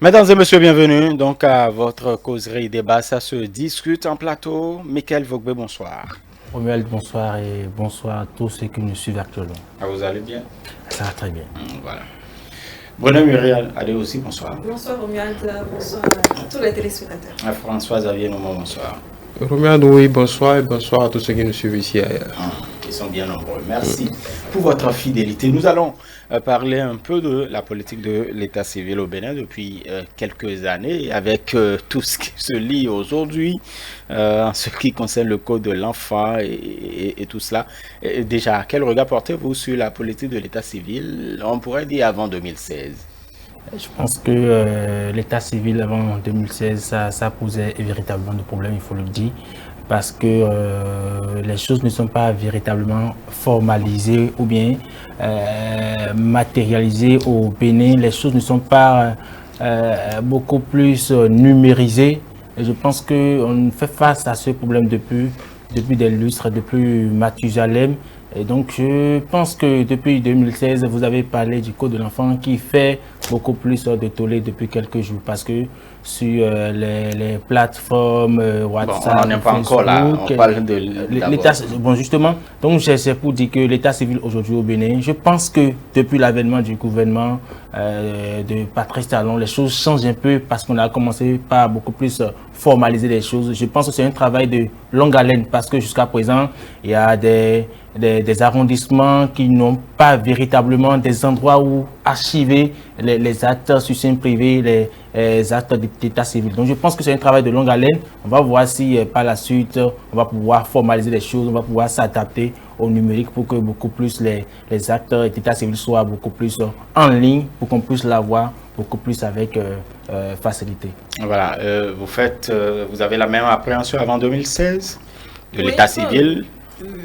Mesdames et messieurs, bienvenue donc à votre causerie débat. Ça se discute en plateau. Michael Vogbe, bonsoir. Romuald, bonsoir et bonsoir à tous ceux qui nous suivent actuellement. Ah, vous allez bien? Ça va très bien. Voilà. Bruno Muriel, allez aussi, bonsoir. Bonsoir Romuald, bonsoir à tous les téléspectateurs. François Xavier Nomo, bonsoir. Romuald, oui, bonsoir et bonsoir à tous ceux qui nous suivent ici et ailleurs. Ils sont bien nombreux. Merci pour votre fidélité. Nous allons parler un peu de la politique de l'état civil au Bénin depuis quelques années, avec tout ce qui se lit aujourd'hui en ce qui concerne le code de l'enfant et tout cela. Et déjà, quel regard portez-vous sur la politique de l'état civil, on pourrait dire avant 2016? Je pense que l'état civil avant 2016, ça posait véritablement de problèmes, il faut le dire, parce que les choses ne sont pas véritablement formalisées ou bien matérialisées au Bénin. Les choses ne sont pas beaucoup plus numérisées. Et je pense qu'on fait face à ce problème depuis des lustres, depuis Mathusalem. Et donc, je pense que depuis 2016, vous avez parlé du code de l'enfant qui fait beaucoup plus de tollé depuis quelques jours. Parce que sur les plateformes WhatsApp, bon, on n'est pas encore là, on parle de l'état. Bon, justement, donc c'est pour dire que l'état civil aujourd'hui au Bénin, je pense que depuis l'avènement du gouvernement de Patrice Talon, les choses changent un peu parce qu'on a commencé par beaucoup plus formaliser les choses. Je pense que c'est un travail de longue haleine parce que jusqu'à présent, il y a des arrondissements qui n'ont pas véritablement des endroits où archiver les actes sur sein privé, les actes d'état civil. Donc je pense que c'est un travail de longue haleine. On va voir si par la suite, on va pouvoir formaliser les choses, on va pouvoir s'adapter au numérique pour que beaucoup plus les actes d'état civil soient beaucoup plus en ligne, pour qu'on puisse l'avoir beaucoup plus avec facilité. Voilà, vous avez la même appréhension avant 2016 de l'état civil?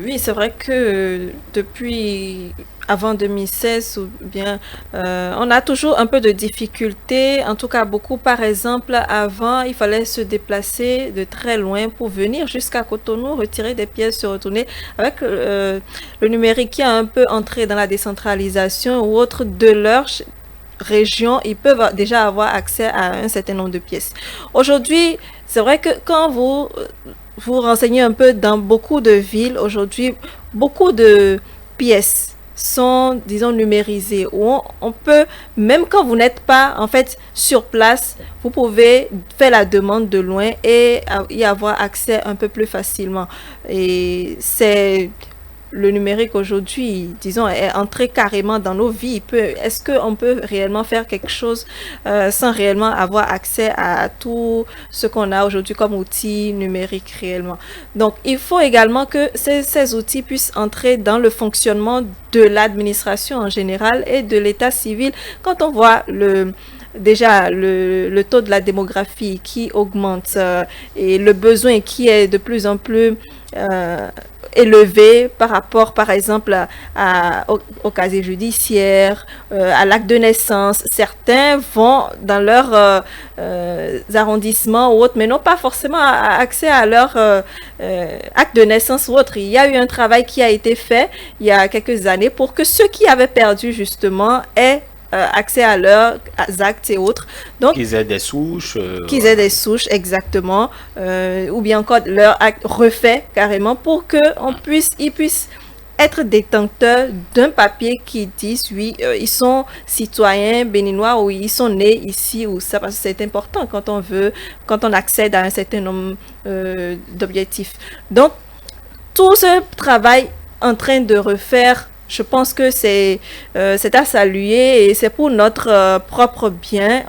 Oui, c'est vrai que depuis avant 2016, ou bien, on a toujours un peu de difficultés, en tout cas beaucoup. Par exemple, avant, il fallait se déplacer de très loin pour venir jusqu'à Cotonou, retirer des pièces, se retourner. Avec le numérique qui a un peu entré dans la décentralisation ou autre de leur région, ils peuvent déjà avoir accès à un certain nombre de pièces. Aujourd'hui, c'est vrai que quand vous renseignez un peu dans beaucoup de villes, aujourd'hui, beaucoup de pièces sont, disons, numérisées, où on peut, même quand vous n'êtes pas, en fait, sur place, vous pouvez faire la demande de loin et y avoir accès un peu plus facilement. Et c'est... Le numérique aujourd'hui, disons, est entré carrément dans nos vies. Est-ce qu'on peut réellement faire quelque chose sans réellement avoir accès à tout ce qu'on a aujourd'hui comme outils numériques réellement? Donc, il faut également que ces outils puissent entrer dans le fonctionnement de l'administration en général et de l'état civil. Quand on voit déjà le taux de la démographie qui augmente et le besoin qui est de plus en plus élevé par rapport, par exemple, au casier judiciaire, à l'acte de naissance. Certains vont dans leurs arrondissements ou autres, mais n'ont pas forcément accès à leur acte de naissance ou autre. Il y a eu un travail qui a été fait il y a quelques années pour que ceux qui avaient perdu justement aient accès à leurs actes et autres. Donc, qu'ils aient des souches. Qu'ils aient des souches, exactement. Ou bien encore leur acte refait carrément pour qu'ils puissent être détenteurs d'un papier qui dit oui, ils sont citoyens béninois ou ils sont nés ici ou ça, parce que c'est important quand on accède à un certain nombre d'objectifs. Donc, tout ce travail en train de refaire, je pense que c'est à saluer et c'est pour notre propre bien.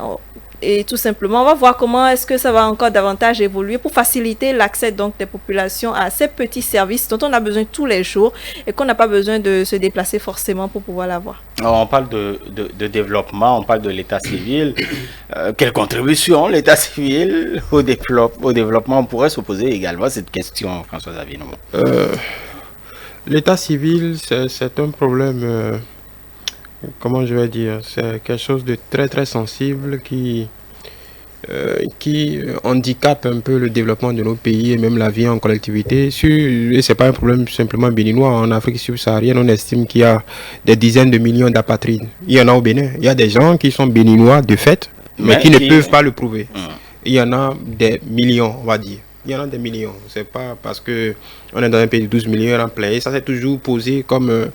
Et tout simplement, on va voir comment est-ce que ça va encore davantage évoluer pour faciliter l'accès donc des populations à ces petits services dont on a besoin tous les jours et qu'on n'a pas besoin de se déplacer forcément pour pouvoir l'avoir. On parle de développement, on parle de l'état civil. Quelle contribution l'état civil au développement? On pourrait se poser également cette question, François Xavier Nomo. L'état civil, c'est un problème, comment je vais dire, c'est quelque chose de très très sensible qui handicape un peu le développement de nos pays et même la vie en collectivité. Et ce n'est pas un problème simplement béninois. En Afrique subsaharienne, on estime qu'il y a des dizaines de millions d'apatrides. Il y en a au Bénin. Il y a des gens qui sont béninois de fait, mais qui ne peuvent pas le prouver. Il y en a des millions, on va dire. Il y en a des millions. C'est pas parce que on est dans un pays de 12 millions en plein. Et ça, c'est toujours posé comme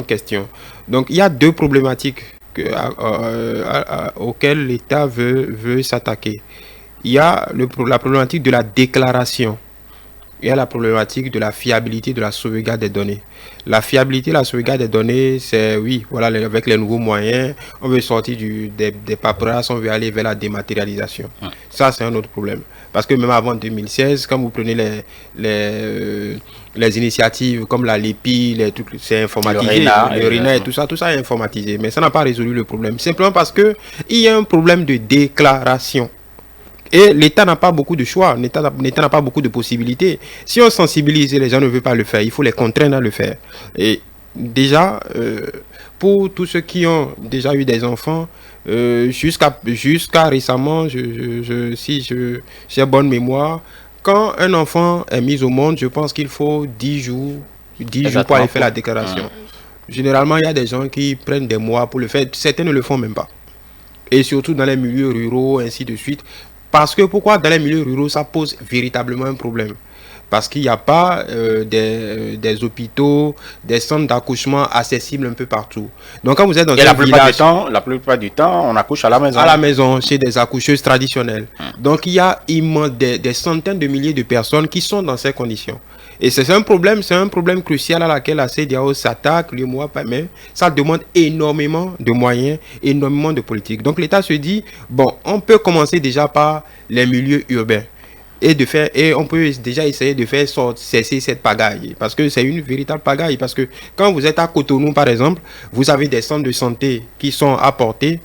question. Donc, il y a deux problématiques auxquelles l'État veut s'attaquer. Il y a la problématique de la déclaration. Il y a la problématique de la fiabilité de la sauvegarde des données. La fiabilité de la sauvegarde des données, c'est, oui, voilà, avec les nouveaux moyens, on veut sortir des paperasses, on veut aller vers la dématérialisation. Ça, c'est un autre problème. Parce que même avant 2016, quand vous prenez les initiatives comme la LEPI, les trucs, c'est informatisé, le RENA et tout ça est informatisé. Mais ça n'a pas résolu le problème. Simplement parce que il y a un problème de déclaration. Et l'État n'a pas beaucoup de choix, l'État n'a pas beaucoup de possibilités. Si on sensibilise et les gens ne veulent pas le faire, il faut les contraindre à le faire. Et déjà, pour tous ceux qui ont déjà eu des enfants, jusqu'à récemment, si j'ai bonne mémoire, quand un enfant est mis au monde, je pense qu'il faut 10 jours pour aller faire la déclaration. Généralement, il y a des gens qui prennent des mois pour le faire. Certains ne le font même pas. Et surtout dans les milieux ruraux, ainsi de suite. Parce que pourquoi dans les milieux ruraux, ça pose véritablement un problème? Parce qu'il n'y a pas des hôpitaux, des centres d'accouchement accessibles un peu partout. Donc quand vous êtes dans un village... La plupart du temps, on accouche à la maison. À la maison, chez des accoucheuses traditionnelles. Donc il y a des centaines de milliers de personnes qui sont dans ces conditions. Et c'est un problème crucial à laquelle la CEDEAO s'attaque, mais ça demande énormément de moyens, énormément de politique. Donc l'État se dit, bon, on peut commencer déjà par les milieux urbains. Et on peut déjà essayer de faire cesser cette pagaille. Parce que c'est une véritable pagaille. Parce que quand vous êtes à Cotonou, par exemple, vous avez des centres de santé qui sont à portée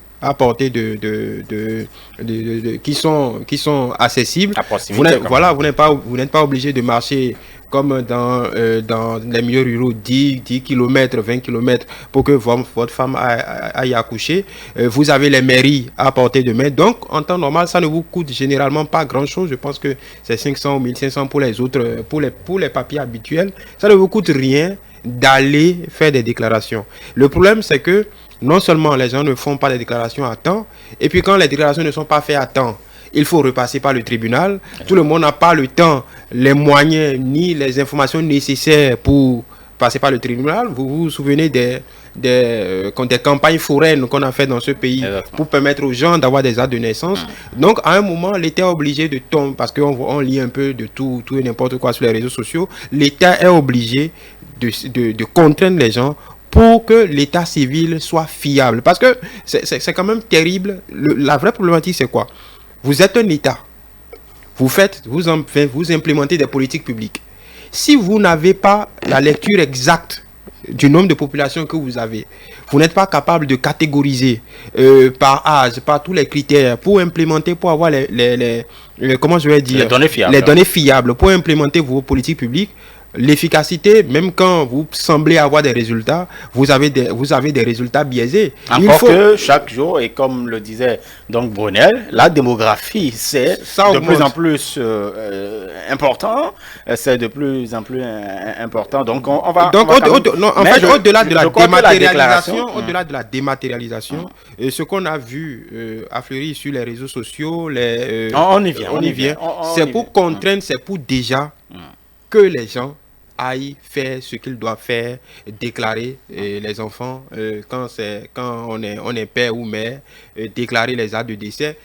qui sont accessibles. Vous n'êtes pas obligé de marcher comme dans les milieux ruraux, 10 km, 20 km pour que votre femme aille accoucher. Vous avez les mairies à portée de main. Donc, en temps normal, ça ne vous coûte généralement pas grand-chose. Je pense que c'est 500 ou 1500 pour les autres, pour les papiers habituels. Ça ne vous coûte rien d'aller faire des déclarations. Le problème, c'est que non seulement les gens ne font pas les déclarations à temps, et puis quand les déclarations ne sont pas faites à temps, il faut repasser par le tribunal. Tout le monde n'a pas le temps, les moyens, ni les informations nécessaires pour passer par le tribunal. Vous vous souvenez des campagnes foraines qu'on a fait dans ce pays pour permettre aux gens d'avoir des actes de naissance. Donc, à un moment, l'État est obligé de tomber, parce qu'on lit un peu de tout et n'importe quoi sur les réseaux sociaux, l'État est obligé de contraindre les gens pour que l'état civil soit fiable. Parce que c'est quand même terrible. La vraie problématique, c'est quoi? Vous êtes un État. Vous implémentez des politiques publiques. Si vous n'avez pas la lecture exacte du nombre de populations que vous avez, vous n'êtes pas capable de catégoriser par âge, par tous les critères pour implémenter, pour avoir les données fiables pour implémenter vos politiques publiques. L'efficacité, même quand vous semblez avoir des résultats, vous avez des résultats biaisés. Que chaque jour, et comme le disait donc Brunel, la démographie, c'est de plus en plus important. C'est de plus en plus important. Donc on va... Donc au-delà de la dématérialisation, ce qu'on a vu affleurir sur les réseaux sociaux, on y vient. C'est pour contraindre, c'est pour déjà que les gens aillent faire ce qu'ils doivent faire, déclarer les enfants quand on est père ou mère, déclarer les actes de décès.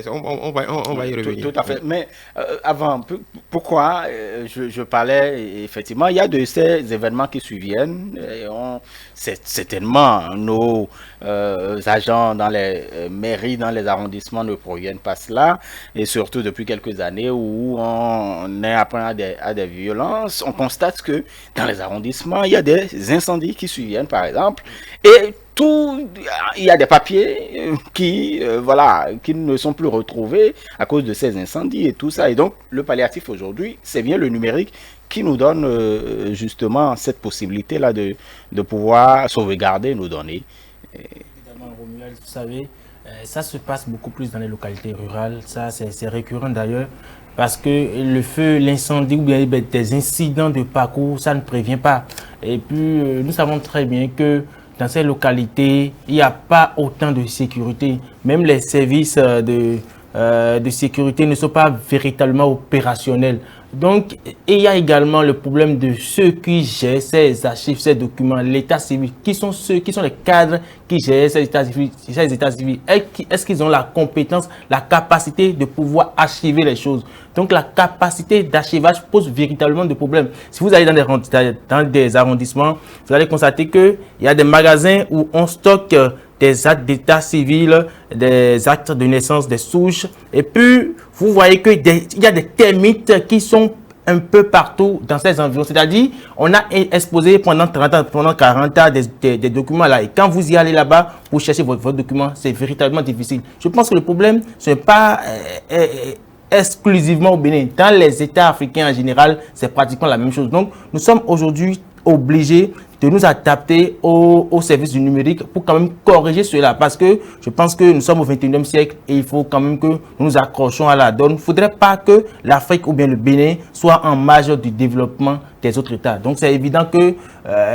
On va y revenir. Tout à fait. Mais avant, pourquoi je parlais, effectivement, il y a de ces événements qui surviennent. Certainement, nos agents dans les mairies, dans les arrondissements ne proviennent pas cela. Et surtout depuis quelques années où on est appris à des violences, on constate que dans les arrondissements, il y a des incendies qui surviennent, par exemple, et il y a des papiers qui ne sont plus retrouvés à cause de ces incendies et tout ça. Et donc, le palliatif aujourd'hui, c'est bien le numérique qui nous donne justement cette possibilité-là de pouvoir sauvegarder nos données. Évidemment, Romuald, vous savez, ça se passe beaucoup plus dans les localités rurales. Ça, c'est récurrent d'ailleurs. Parce que le feu, l'incendie ou bien des incidents de parcours, ça ne prévient pas. Et puis, nous savons très bien que dans ces localités, il n'y a pas autant de sécurité. Même les services de sécurité ne sont pas véritablement opérationnels. Donc, il y a également le problème de ceux qui gèrent ces archives, ces documents, l'état civil. Qui sont les cadres qui gèrent ces états civils? Est-ce qu'ils ont la compétence, la capacité de pouvoir archiver les choses? Donc, la capacité d'archivage pose véritablement des problèmes. Si vous allez dans des arrondissements, vous allez constater qu'il y a des magasins où on stocke des actes d'état civil, des actes de naissance, des souches. Et puis, vous voyez qu'il y a des termites qui sont un peu partout dans ces environs. C'est-à-dire, on a exposé pendant 30 ans, pendant 40 ans des documents là. Et quand vous y allez là-bas pour chercher votre document, c'est véritablement difficile. Je pense que le problème, ce n'est pas exclusivement au Bénin. Dans les États africains en général, c'est pratiquement la même chose. Donc, nous sommes aujourd'hui obligés de nous adapter au service du numérique pour quand même corriger cela. Parce que je pense que nous sommes au 21e siècle et il faut quand même que nous nous accrochons à la donne. Il ne faudrait pas que l'Afrique ou bien le Bénin soit en marge du développement des autres États. Donc c'est évident que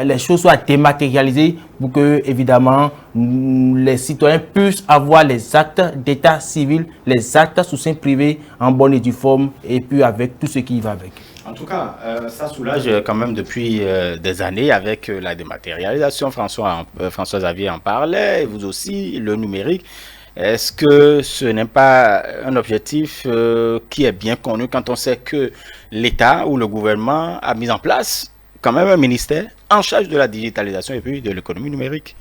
les choses soient dématérialisées pour que, évidemment, les citoyens puissent avoir les actes d'état civil, les actes sous seing privé en bonne et due forme et puis avec tout ce qui va avec. En tout cas, ça soulage quand même depuis des années avec la dématérialisation. François Xavier en parlait, vous aussi, le numérique. Est-ce que ce n'est pas un objectif qui est bien connu quand on sait que l'État ou le gouvernement a mis en place quand même un ministère en charge de la digitalisation et puis de l'économie numérique?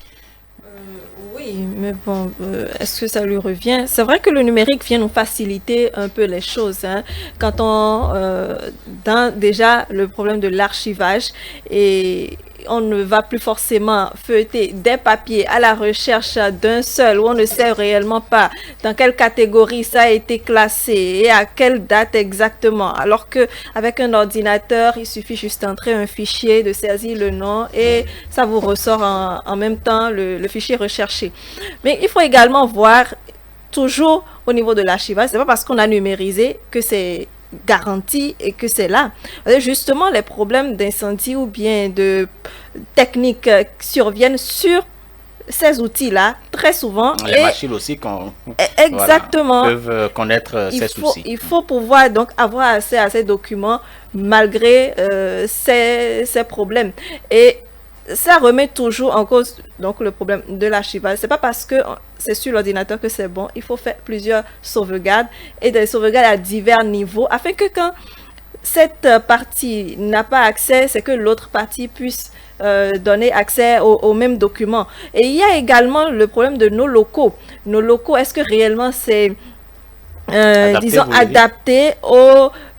Oui, mais bon, est-ce que ça lui revient? C'est vrai que le numérique vient nous faciliter un peu les choses, hein. Quand dans déjà le problème de l'archivage, et on ne va plus forcément feuilleter des papiers à la recherche d'un seul, où on ne sait réellement pas dans quelle catégorie ça a été classé et à quelle date exactement. Alors que avec un ordinateur, il suffit juste d'entrer un fichier, de saisir le nom et ça vous ressort en même temps le fichier recherché. Mais il faut également voir toujours au niveau de l'archivage, c'est pas parce qu'on a numérisé que c'est garantie et que c'est là. Justement, les problèmes d'incendie ou bien de techniques surviennent sur ces outils-là, très souvent. Les machines aussi exactement, peuvent connaître ces soucis. Il faut pouvoir donc avoir accès à ces documents malgré ces problèmes. Et ça remet toujours en cause donc le problème de l'archivage. C'est pas parce que c'est sur l'ordinateur que c'est bon. Il faut faire plusieurs sauvegardes et des sauvegardes à divers niveaux afin que quand cette partie n'a pas accès, c'est que l'autre partie puisse donner accès aux mêmes documents. Et il y a également le problème de nos locaux. Nos locaux, est-ce que réellement c'est adapté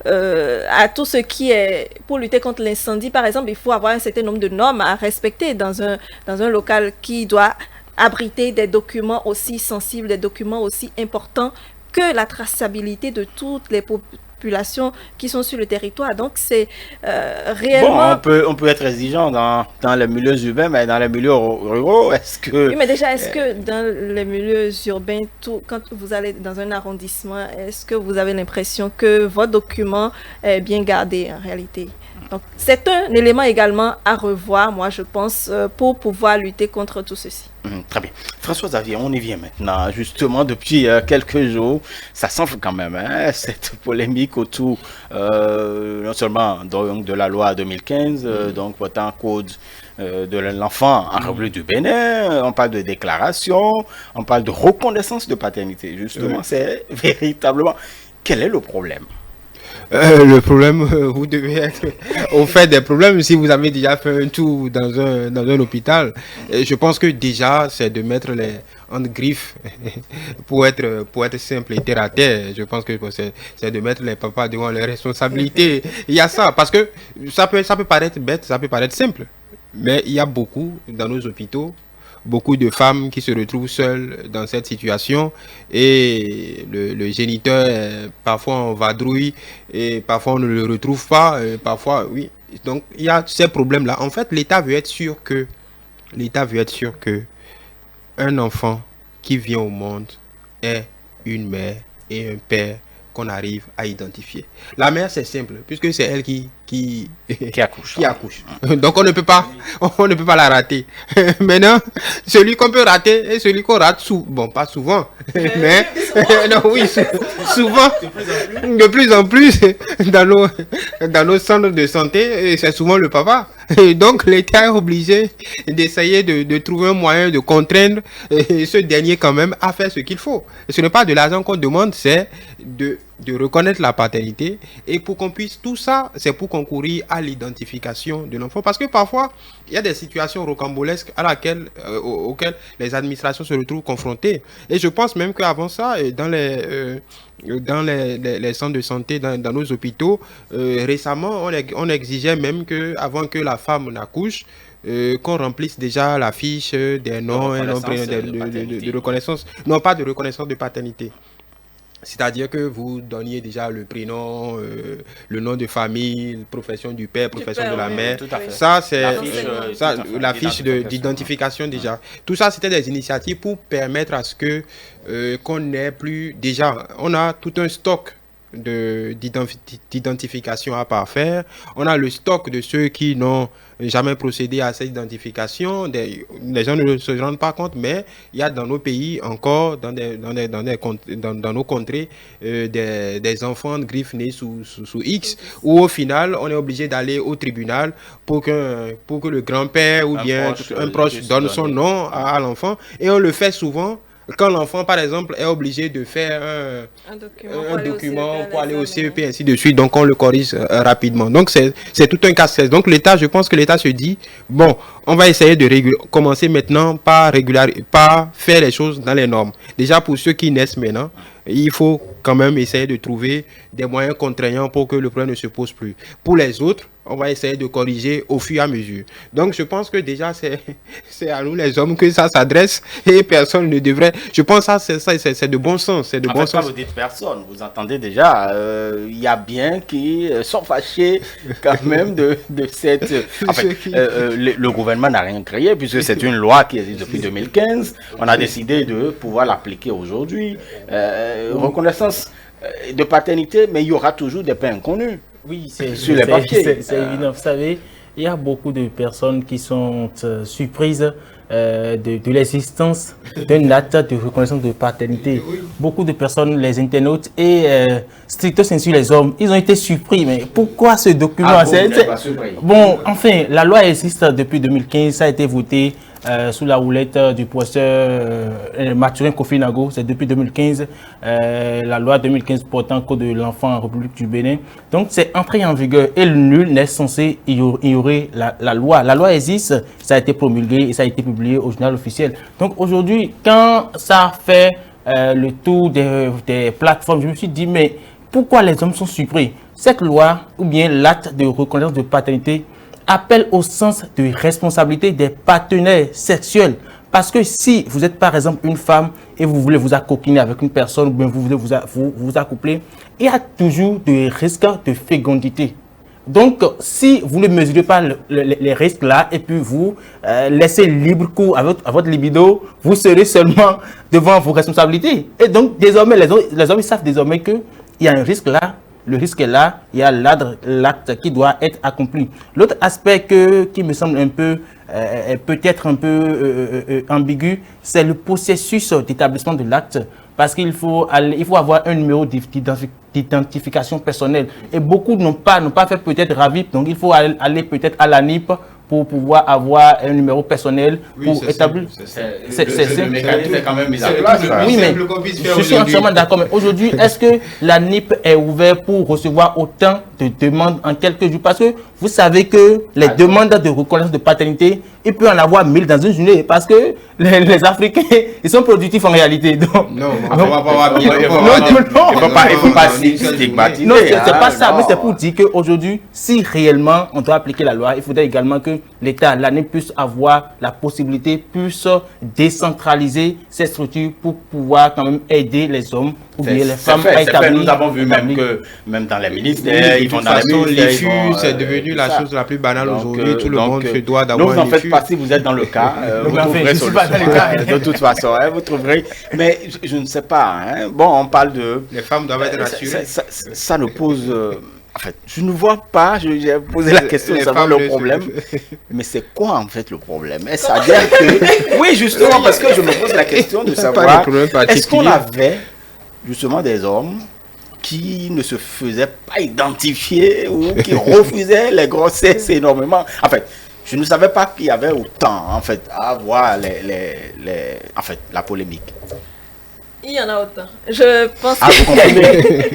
à tout ce qui est pour lutter contre l'incendie? Par exemple, il faut avoir un certain nombre de normes à respecter dans un local qui doit abriter des documents aussi sensibles, des documents aussi importants que la traçabilité de toutes les populations qui sont sur le territoire. Donc c'est réellement... Bon, on peut être exigeant dans les milieux urbains, mais dans les milieux ruraux, est-ce que... Oui, mais déjà, est-ce que dans les milieux urbains, quand vous allez dans un arrondissement, est-ce que vous avez l'impression que votre document est bien gardé en réalité? Donc c'est un élément également à revoir, moi je pense, pour pouvoir lutter contre tout ceci. Très bien. François Xavier, on y vient maintenant. Justement, depuis quelques jours, ça s'enfle quand même, hein, cette polémique autour non seulement donc, de la loi 2015, donc portant code de l'enfant en République du Bénin. On parle de déclaration, on parle de reconnaissance de paternité. Justement, c'est véritablement... Quel est le problème? Le problème, vous devez être au fait des problèmes si vous avez déjà fait un tour dans un hôpital. Je pense que déjà, c'est de mettre les entre griffes pour être simple et terre à terre. Je pense que c'est de mettre les papas devant leurs responsabilités. Il y a ça, parce que ça peut paraître bête, ça peut paraître simple. Mais il y a beaucoup dans nos hôpitaux, beaucoup de femmes qui se retrouvent seules dans cette situation et le géniteur, parfois on vadrouille et parfois on ne le retrouve pas, parfois oui. Donc il y a ces problèmes-là. En fait, l'État veut être sûr que un enfant qui vient au monde ait une mère et un père qu'on arrive à identifier. La mère, c'est simple, puisque c'est elle qui qui accouche. Donc on ne peut pas la rater. Maintenant, celui qu'on peut rater et celui qu'on rate pas souvent, mais non, oui, souvent, de plus en plus dans nos centres de santé, c'est souvent le papa. Et donc l'État est obligé d'essayer de trouver un moyen de contraindre ce dernier quand même à faire ce qu'il faut. Et ce n'est pas de l'argent qu'on demande, c'est de reconnaître la paternité, et pour qu'on puisse, tout ça, c'est pour concourir à l'identification de l'enfant, parce que parfois, il y a des situations rocambolesques auxquelles les administrations se retrouvent confrontées, et je pense même qu'avant ça, dans les centres de santé, dans nos hôpitaux, récemment, on exigeait même avant que la femme n'accouche, qu'on remplisse déjà la fiche des noms et noms de reconnaissance, non pas de reconnaissance de paternité. C'est-à-dire que vous donniez déjà le prénom, le nom de famille, profession du père, profession de la mère. Tout à fait. Ça, c'est la fiche d'identification déjà. Tout ça, c'était des initiatives pour permettre à ce que qu'on n'ait plus... Déjà, on a tout un stock d'identification à parfaire. On a le stock de ceux qui n'ont jamais procédé à cette identification. Les gens ne se rendent pas compte, mais il y a dans nos pays encore, dans nos contrées, des enfants de griffes nés sous X, où au final, on est obligé d'aller au tribunal pour que le grand-père ou bien un proche donne son nom à l'enfant. Et on le fait souvent quand l'enfant, par exemple, est obligé de faire un document pour aller au CEP, ainsi de suite, donc on le corrige rapidement. Donc c'est tout un casse-tête. Donc l'État, je pense que l'État se dit, bon, on va essayer de commencer maintenant par faire les choses dans les normes. Déjà pour ceux qui naissent maintenant, il faut quand même essayer de trouver des moyens contraignants pour que le problème ne se pose plus. Pour les autres, on va essayer de corriger au fur et à mesure. Donc je pense que déjà c'est à nous les hommes que ça s'adresse, et personne ne devrait... Je pense que c'est de bon sens. C'est de bon sens. Quand vous dites personne, vous entendez déjà, il y a bien qui sont fâchés quand même de cette... le gouvernement n'a rien créé, puisque c'est une loi qui existe depuis 2015. On a décidé de pouvoir l'appliquer aujourd'hui. Reconnaissance de paternité, mais il y aura toujours des pains inconnus. Oui, c'est évident. Vous savez, il y a beaucoup de personnes qui sont surprises de l'existence d'un acte de reconnaissance de paternité. Beaucoup de personnes, les internautes et stricto sensu les hommes, ils ont été surpris. Mais pourquoi ce document? Bon, enfin, la loi existe depuis 2015, ça a été voté sous la houlette du professeur Mathurin Kofi Nago, c'est depuis 2015, la loi 2015 portant code de l'enfant en République du Bénin. Donc c'est entré en vigueur et nul n'est censé ignorer la loi. La loi existe, ça a été promulgué et ça a été publié au journal officiel. Donc aujourd'hui, quand ça fait le tour des plateformes, je me suis dit, mais pourquoi les hommes sont surpris? Cette loi ou bien l'acte de reconnaissance de paternité appelle au sens de responsabilité des partenaires sexuels. Parce que si vous êtes par exemple une femme et vous voulez vous accoquiner avec une personne, ou bien vous voulez vous accoupler, il y a toujours des risques de fécondité. Donc, si vous ne mesurez pas les risques là et puis vous laissez libre cours à votre libido, vous serez seulement devant vos responsabilités. Et donc, désormais, les hommes savent désormais qu'il y a un risque là. Le risque est là, il y a l'acte qui doit être accompli. L'autre aspect qui me semble un peu, peut-être un peu ambigu, c'est le processus d'établissement de l'acte. Parce qu'il faut avoir un numéro d'identification personnelle. Et beaucoup n'ont pas fait peut-être RAVIP, donc il faut aller peut-être à l'ANIP pour pouvoir avoir un numéro personnel pour établir. Le mécanisme est quand même mis en place. Oui, mais je suis entièrement d'accord. Mais aujourd'hui, est-ce que la NIP est ouverte pour recevoir autant de demandes en quelques jours? Parce que vous savez que les demandes de reconnaissance de paternité, il peut en avoir 1000 dans une journée. Parce que les Africains, ils sont productifs en réalité. Donc, non, on va pas avoir 1000. Il ne faut pas stigmatiser. Non, c'est pas ça. Mais c'est pour dire qu'aujourd'hui, si réellement on doit appliquer la loi, il faudrait également que l'État, l'année, puisse avoir la possibilité, puisse décentraliser ces structures pour pouvoir quand même aider les hommes ou bien les femmes à établir. Nous avons vu même que même dans les ministères, ils vont dans les ministères. C'est devenu la chose la plus banale aujourd'hui. Tout le monde se doit d'avoir un l'IFU. Vous en faites partie, vous êtes dans le cas. Vous trouverez solution. De toute façon, vous trouverez. Mais je ne sais pas. Bon, on parle de... Les femmes doivent être rassurées. Ça nous pose... En fait, je ne vois pas, j'ai posé la question de savoir le problème, mais c'est quoi en fait le problème? Est-ce à dire que... Oui, justement, parce que je me pose la question de savoir, est-ce qu'on avait justement des hommes qui ne se faisaient pas identifier ou qui refusaient les grossesses énormément? En fait, je ne savais pas qu'il y avait autant, en fait, à voir en fait, la polémique. Il y en a autant. Je pense que... vous comprenez?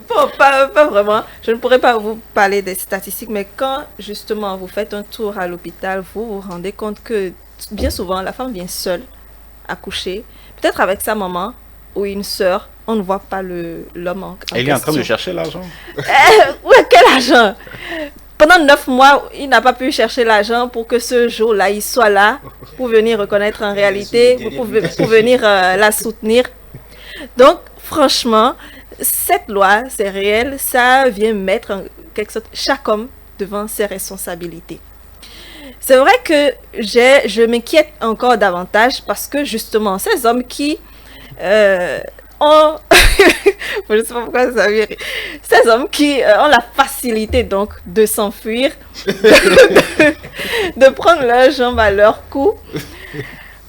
Bon, pas vraiment. Je ne pourrais pas vous parler des statistiques, mais quand justement vous faites un tour à l'hôpital, vous vous rendez compte que bien souvent la femme vient seule accoucher, peut-être avec sa maman ou une sœur. On ne voit pas l'homme en question. Il est en train de chercher l'argent. Ouais, quel argent? Pendant 9 mois, il n'a pas pu chercher l'argent pour que ce jour-là, il soit là, pour venir reconnaître en réalité, pour venir la soutenir. Donc, franchement, cette loi, c'est réel, ça vient mettre en quelque sorte chaque homme devant ses responsabilités. C'est vrai que je m'inquiète encore davantage parce que justement, ces hommes qui ont... je ne sais pas pourquoi ça vient. Ces hommes qui ont la facilité donc de s'enfuir, de prendre leurs jambes à leur cou,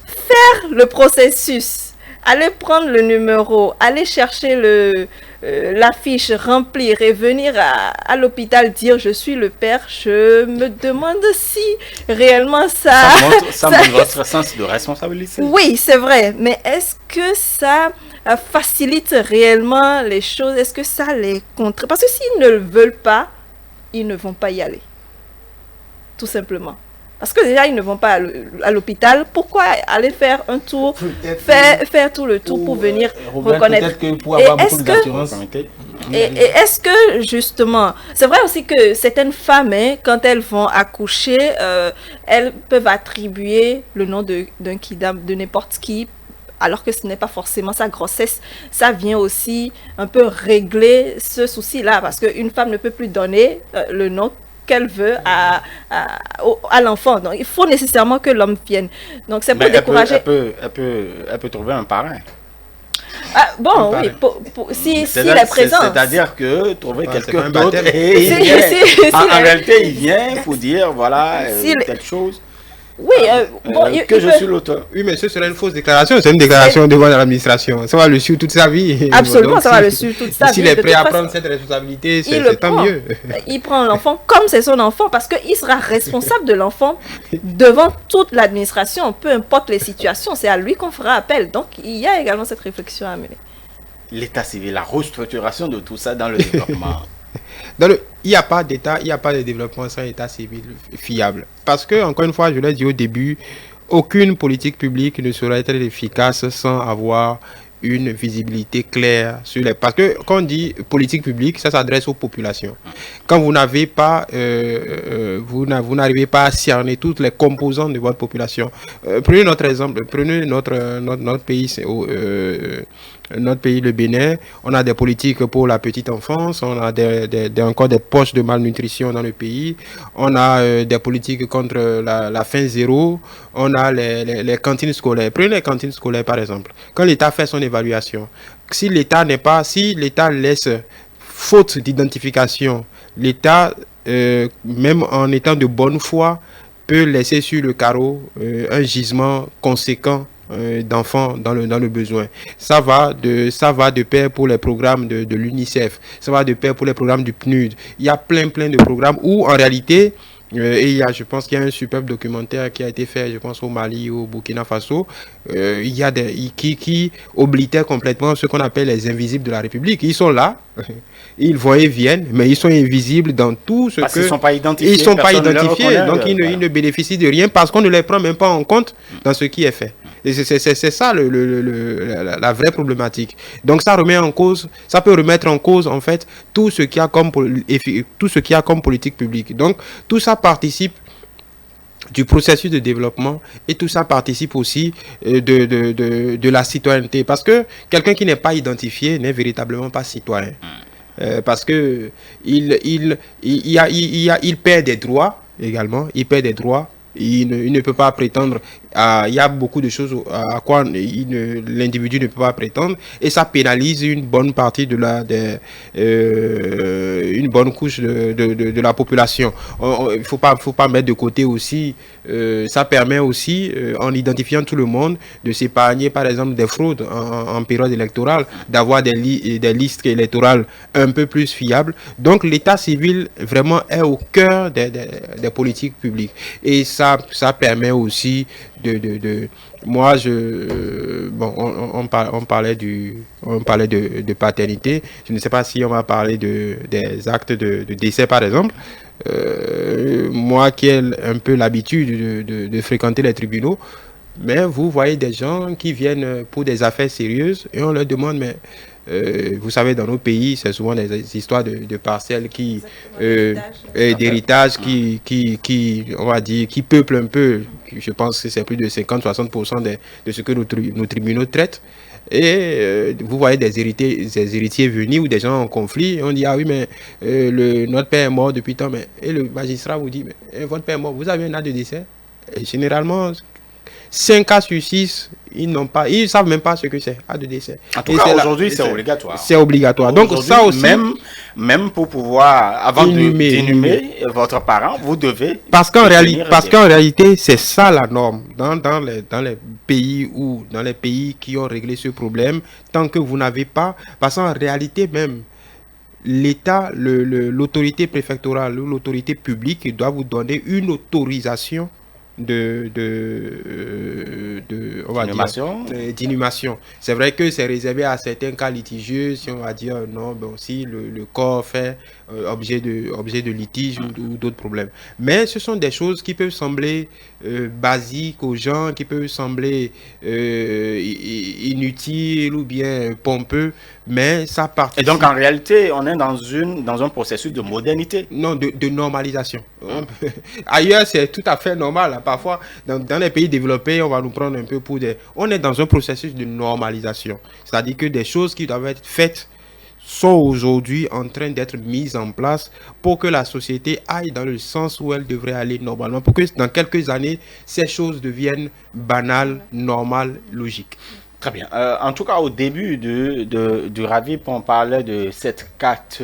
faire le processus, aller prendre le numéro, aller chercher l'affiche, remplir et venir à l'hôpital dire je suis le père, je me demande si réellement ça montre votre sens de responsabilité. Oui, c'est vrai, mais est-ce que ça facilite réellement les choses? Est-ce que ça les contraint? Parce que s'ils ne le veulent pas, ils ne vont pas y aller. Tout simplement. Parce que déjà, ils ne vont pas à l'hôpital. Pourquoi aller faire un tour, faire tout le tour pour venir reconnaître? Peut-être que pour avoir beaucoup d'assurance. Et est-ce que, justement, c'est vrai aussi que certaines femmes, quand elles vont accoucher, elles peuvent attribuer le nom d'un kidam, de n'importe qui, alors que ce n'est pas forcément sa grossesse. Ça vient aussi un peu régler ce souci-là, parce qu'une femme ne peut plus donner le nom qu'elle veut à l'enfant. Donc, il faut nécessairement que l'homme vienne. Donc, c'est pour décourager... Elle peut trouver un parrain. Ah, bon, oui, s'il est présent. C'est-à-dire que trouver quelqu'un d'autre en réalité, il vient pour dire, voilà, telle chose. Oui, que je suis l'auteur. Oui, mais ce serait une fausse déclaration. C'est une déclaration devant l'administration. Ça va le suivre toute sa vie. Absolument, donc, ça va le suivre toute sa vie. S'il est prêt à prendre cette responsabilité, c'est tant mieux. Il prend l'enfant comme c'est son enfant parce qu'il sera responsable de l'enfant devant toute l'administration, peu importe les situations. C'est à lui qu'on fera appel. Donc, il y a également cette réflexion à mener. L'état civil, la restructuration de tout ça dans le développement. Il n'y a pas d'État, il n'y a pas de développement sans État civil fiable. Parce que, encore une fois, je l'ai dit au début, aucune politique publique ne saurait être efficace sans avoir une visibilité claire sur les... Parce que quand on dit politique publique, ça s'adresse aux populations. Quand vous n'avez pas, vous n'arrivez pas à cerner toutes les composantes de votre population. Prenez notre exemple, prenez notre pays, notre pays, le Bénin. On a des politiques pour la petite enfance, on a encore des poches de malnutrition dans le pays, on a des politiques contre la faim zéro, on a les cantines scolaires. Prenez les cantines scolaires par exemple. Quand l'État fait son évaluation, si l'État laisse faute d'identification, l'État, même en étant de bonne foi, peut laisser sur le carreau un gisement conséquent d'enfants dans le besoin. Ça va de pair pour les programmes de l'UNICEF, ça va de pair pour les programmes du PNUD. Il y a plein de programmes où en réalité, et je pense qu'il y a un superbe documentaire qui a été fait, je pense au Mali ou au Burkina Faso, il y a qui oblitait complètement ce qu'on appelle les invisibles de la République. Ils sont là, ils vont et viennent, mais ils sont invisibles dans tout ce parce qu'ils ne sont pas identifiés. Ils ne sont pas identifiés, donc ils ne bénéficient de rien parce qu'on ne les prend même pas en compte dans ce qui est fait. Et c'est ça la vraie problématique. Donc ça peut remettre en cause en fait tout ce qu'il y a comme politique publique. Donc tout ça participe du processus de développement et tout ça participe aussi de la citoyenneté. Parce que quelqu'un qui n'est pas identifié n'est véritablement pas citoyen. Parce que il perd des droits également, il perd des droits. Il ne peut pas prétendre Il y a beaucoup de choses à quoi l'individu ne peut pas prétendre, et ça pénalise une bonne partie de une bonne couche de la population. Il faut pas mettre de côté aussi, ça permet aussi, en identifiant tout le monde, de s'épargner par exemple des fraudes en période électorale, d'avoir des listes électorales un peu plus fiables. Donc l'état civil vraiment est au cœur des politiques publiques, et ça permet aussi moi on parlait de paternité. Je ne sais pas si on va parler des actes de décès par exemple. Moi qui ai un peu l'habitude de fréquenter les tribunaux, mais vous voyez des gens qui viennent pour des affaires sérieuses et on leur demande, mais vous savez, dans nos pays, c'est souvent des histoires de parcelles d'héritage qui, on va dire, qui peuplent un peu. Je pense que c'est plus de 50-60% de ce que nos tribunaux traitent. Et vous voyez des héritiers venus ou des gens en conflit. Et on dit, ah oui, mais notre père est mort depuis tant. Et le magistrat vous dit, mais votre père est mort, vous avez un acte de décès? Et généralement, 5 cas sur 6, ils ne savent même pas ce que c'est, acte de décès. En tout cas, aujourd'hui, c'est obligatoire. C'est obligatoire. Donc ça aussi, même pour pouvoir, avant d'inhumer votre parent, vous devez... Parce qu'en réalité, c'est ça la norme. Dans les pays qui ont réglé ce problème, tant que vous n'avez pas... Parce qu'en réalité même, l'État, l'autorité préfectorale ou l'autorité publique doit vous donner une autorisation d'inhumation. C'est vrai que c'est réservé à certains cas litigieux, si on va dire non, ben aussi le corps fait objet de litige ou d'autres problèmes. Mais ce sont des choses qui peuvent sembler basiques aux gens, qui peuvent sembler inutiles ou bien pompeux, mais ça participe. Et donc en réalité, on est dans un processus de modernité. Non, de normalisation. Ailleurs, c'est tout à fait normal. Parfois, dans les pays développés, on va nous prendre un peu pour des... On est dans un processus de normalisation. C'est-à-dire que des choses qui doivent être faites sont aujourd'hui en train d'être mises en place pour que la société aille dans le sens où elle devrait aller normalement. Pour que dans quelques années, ces choses deviennent banales, normales, logiques. Très bien. En tout cas, au début du RAVIP, on parlait de cette carte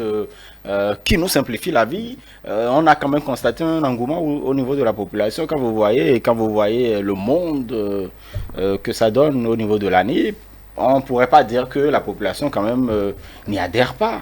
qui nous simplifie la vie. On a quand même constaté un engouement au niveau de la population. Quand vous voyez le monde que ça donne au niveau de l'année, on ne pourrait pas dire que la population quand même n'y adhère pas.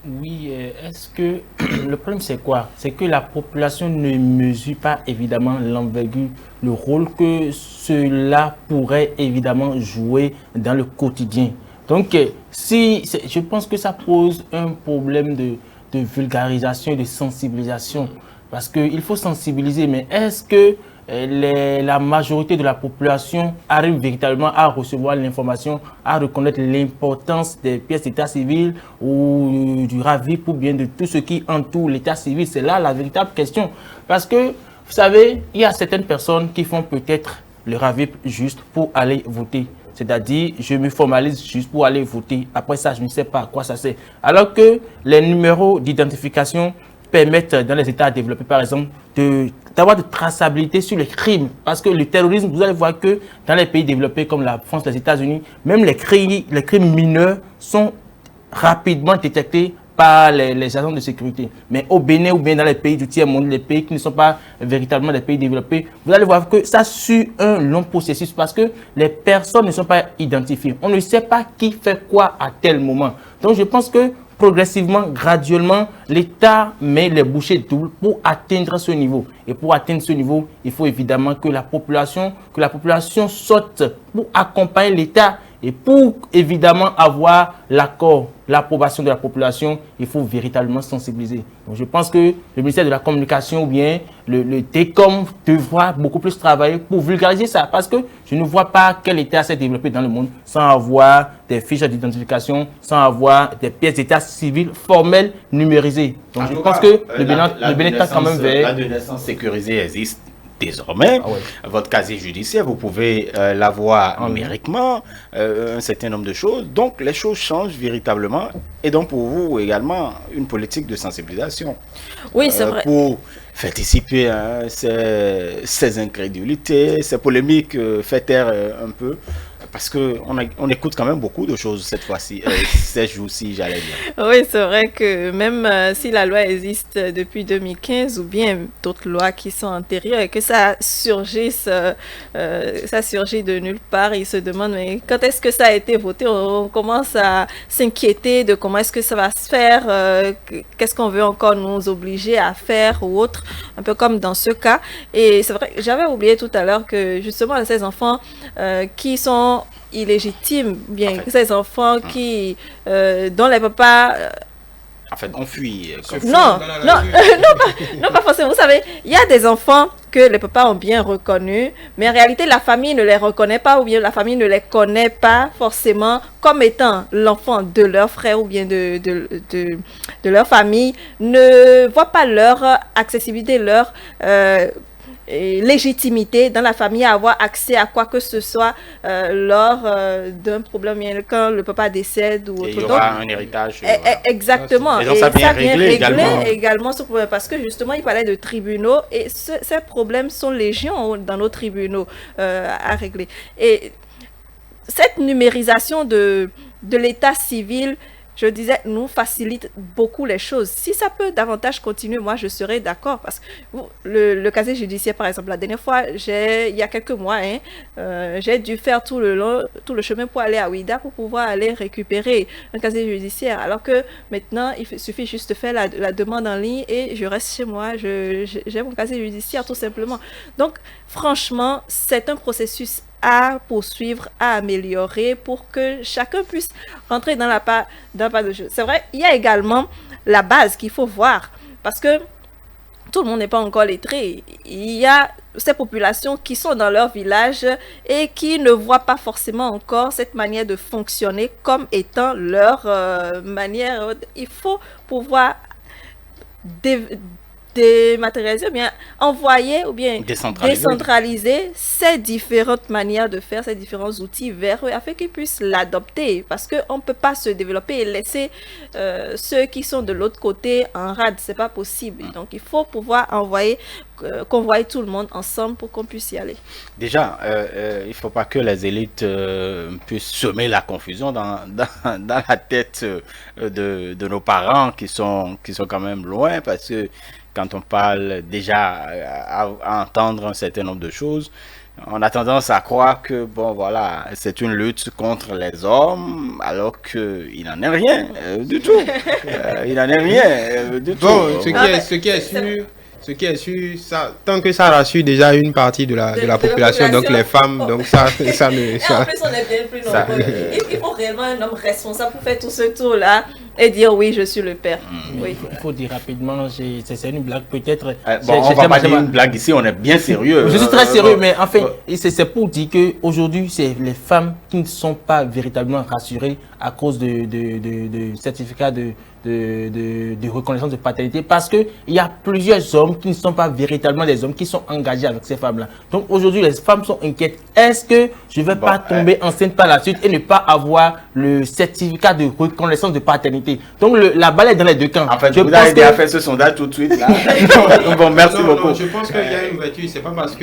Oui, est-ce que le problème c'est quoi? C'est que la population ne mesure pas évidemment l'envergure, le rôle que cela pourrait évidemment jouer dans le quotidien. Donc, je pense que ça pose un problème de vulgarisation et de sensibilisation. Parce qu'il faut sensibiliser, mais est-ce que la majorité de la population arrive véritablement à recevoir l'information, à reconnaître l'importance des pièces d'état civil ou du RAVIP ou bien de tout ce qui entoure l'état civil? C'est là la véritable question. Parce que, vous savez, il y a certaines personnes qui font peut-être le RAVIP juste pour aller voter. C'est-à-dire, je me formalise juste pour aller voter. Après ça, je ne sais pas à quoi ça sert. Alors que les numéros d'identification permettent, dans les États développés, par exemple, d'avoir de traçabilité sur les crimes. Parce que le terrorisme, vous allez voir que dans les pays développés comme la France, les États-Unis, même les crimes mineurs sont rapidement détectés par les agents de sécurité. Mais au Bénin ou bien dans les pays du tiers-monde, les pays qui ne sont pas véritablement des pays développés, vous allez voir que ça suit un long processus parce que les personnes ne sont pas identifiées. On ne sait pas qui fait quoi à tel moment. Donc je pense que progressivement, graduellement, l'État met les bouchées doubles pour atteindre ce niveau. Et pour atteindre ce niveau, il faut évidemment que la population sorte pour accompagner l'État. Et pour évidemment avoir l'accord, l'approbation de la population, il faut véritablement sensibiliser. Donc je pense que le ministère de la Communication ou bien le TECOM devra beaucoup plus travailler pour vulgariser ça. Parce que je ne vois pas quel État s'est développé dans le monde sans avoir des fiches d'identification, sans avoir des pièces d'état civil formelles numérisées. Donc je pense que le Bénin quand même vers... La naissance sécurisée existe désormais, votre casier judiciaire, vous pouvez l'avoir numériquement, un certain nombre de choses. Donc, les choses changent véritablement. Et donc, pour vous également, une politique de sensibilisation. Oui, c'est vrai. Pour faire dissiper ces incrédulités, ces polémiques, faire taire un peu. Parce qu'on écoute quand même beaucoup de choses cette fois-ci, ces jours-ci, j'allais dire. Oui, c'est vrai que même si la loi existe depuis 2015 ou bien d'autres lois qui sont antérieures et que ça surgit de nulle part, ils se demandent mais quand est-ce que ça a été voté? On commence à s'inquiéter de comment est-ce que ça va se faire, qu'est-ce qu'on veut encore nous obliger à faire ou autre, un peu comme dans ce cas. Et c'est vrai, j'avais oublié tout à l'heure que justement ces enfants qui sont illégitimes, bien ces enfants qui dont les papas en fait on fuit non, pas forcément. Vous savez, il y a des enfants que les papas ont bien reconnus, mais en réalité la famille ne les reconnaît pas ou bien la famille ne les connaît pas forcément comme étant l'enfant de leur frère ou bien de leur famille, ne voit pas leur accessibilité, leur légitimité dans la famille à avoir accès à quoi que ce soit lors d'un problème quand le papa décède ou autre. Il y aura un héritage. Exactement. Et donc ça vient régler également ce problème parce que justement il parlait de tribunaux et ces problèmes sont légion dans nos tribunaux à régler. Et cette numérisation de l'état civil, je disais, nous facilite beaucoup les choses. Si ça peut davantage continuer, moi, je serais d'accord. Parce que le casier judiciaire, par exemple, la dernière fois, il y a quelques mois, j'ai dû faire tout le chemin pour aller à Ouida pour pouvoir aller récupérer un casier judiciaire. Alors que maintenant, il suffit juste de faire la demande en ligne et je reste chez moi. J'ai mon casier judiciaire, tout simplement. Donc, franchement, c'est un processus à poursuivre, à améliorer pour que chacun puisse rentrer dans pas de jeu. C'est vrai, il y a également la base qu'il faut voir parce que tout le monde n'est pas encore lettré. Il y a ces populations qui sont dans leur village et qui ne voient pas forcément encore cette manière de fonctionner comme étant leur manière. Il faut pouvoir dématérialiser ou bien envoyer ou bien décentraliser ces différentes manières de faire, ces différents outils vers eux afin qu'ils puissent l'adopter parce qu'on ne peut pas se développer et laisser ceux qui sont de l'autre côté en rade, c'est pas possible. Donc il faut pouvoir convoyer tout le monde ensemble pour qu'on puisse y aller. Déjà, il ne faut pas que les élites puissent semer la confusion dans la tête de nos parents qui sont quand même loin parce que quand on parle déjà à entendre un certain nombre de choses, on a tendance à croire que, bon, voilà, c'est une lutte contre les hommes, alors qu'il n'en est rien du tout. Il n'en est rien du tout. Bon, ce qui est sûr, ça, tant que ça rassure déjà une partie de la population, donc les femmes, donc ça ne... Et en plus, on est bien plus nombreux. Il faut réellement un homme responsable pour faire tout ce tour-là et dire oui, je suis le père. Oui. Il faut dire rapidement, c'est une blague peut-être. Bon, on va pas dire une blague ici, on est bien sérieux. Je suis très sérieux, mais enfin, c'est pour dire qu'aujourd'hui, c'est les femmes qui ne sont pas véritablement rassurées à cause de certificats de reconnaissance de paternité parce qu'il y a plusieurs hommes qui ne sont pas véritablement des hommes qui sont engagés avec ces femmes-là. Donc aujourd'hui, les femmes sont inquiètes. Est-ce que je ne vais pas tomber enceinte par la suite et ne pas avoir le certificat de reconnaissance de paternité? Donc la balle est dans les deux camps. En fait, vous avez déjà fait ce sondage tout de suite là. Bon, merci beaucoup. Non, je pense qu'il y a une ouverture. C'est pas parce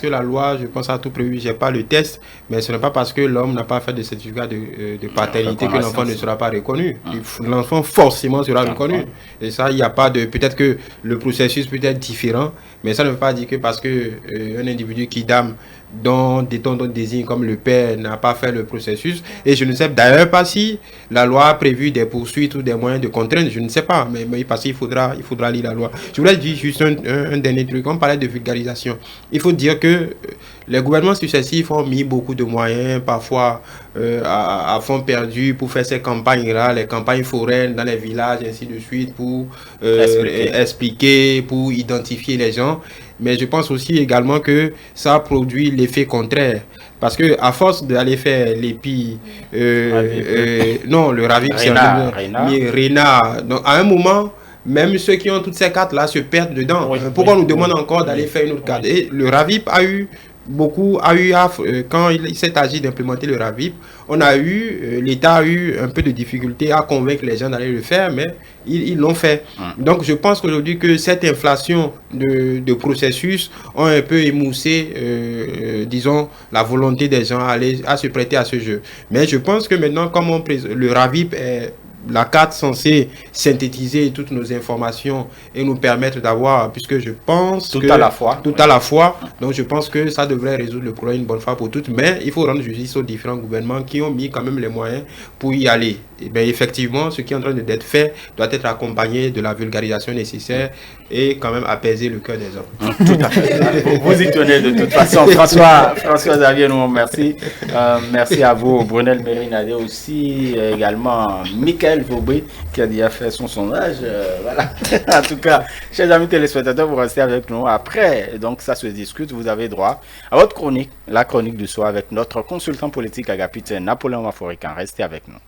que la loi, je pense, a tout prévu. J'ai pas le test, mais ce n'est pas parce que l'homme n'a pas fait de certificat de paternité que l'enfant ne sera pas reconnu. L'enfant forcément sera reconnu. Et ça, il n'y a pas de... Peut-être que le processus peut être différent, mais ça ne veut pas dire que parce que un individu qui dame dont désigne comme le père n'a pas fait le processus. Et je ne sais d'ailleurs pas si la loi a prévu des poursuites ou des moyens de contrainte. Je ne sais pas, mais parce qu'il faudra lire la loi. Je voulais dire juste un dernier truc. On parlait de vulgarisation. Il faut dire que les gouvernements successifs ont mis beaucoup de moyens, parfois à fond perdu, pour faire ces campagnes-là, les campagnes foraines dans les villages, ainsi de suite, pour expliquer, pour identifier les gens. Mais je pense aussi également que ça produit l'effet contraire. Parce que à force d'aller faire l'épi, non, le Ravik, c'est Réna. Réna. Donc à un moment, même ceux qui ont toutes ces cartes-là se perdent dedans. Pourquoi on nous demande encore d'aller faire une autre carte? Et le RAVIP quand il s'est agi d'implémenter le RAVIP, l'État a eu un peu de difficulté à convaincre les gens d'aller le faire, mais ils l'ont fait. Donc je pense qu'aujourd'hui que cette inflation de processus ont un peu émoussé, disons, la volonté des gens à se prêter à ce jeu. Mais je pense que maintenant, comme le RAVIP est la carte censée synthétiser toutes nos informations et nous permettre d'avoir, puisque je pense tout à la fois. Donc je pense que ça devrait résoudre le problème une bonne fois pour toutes. Mais il faut rendre justice aux différents gouvernements qui ont mis quand même les moyens pour y aller. Et bien effectivement, ce qui est en train d'être fait doit être accompagné de la vulgarisation nécessaire et quand même apaiser le cœur des hommes. Tout à fait. Vous y tenez de toute façon. François Xavier, nous merci. Merci à vous, Brunel Mérinadé aussi, également Michael Vaubry qui a déjà fait son sondage. Voilà. En tout cas, chers amis téléspectateurs, vous restez avec nous. Après, donc ça se discute. Vous avez droit à votre chronique, la chronique du soir avec notre consultant politique Agapite Napoléon Maforican. Restez avec nous.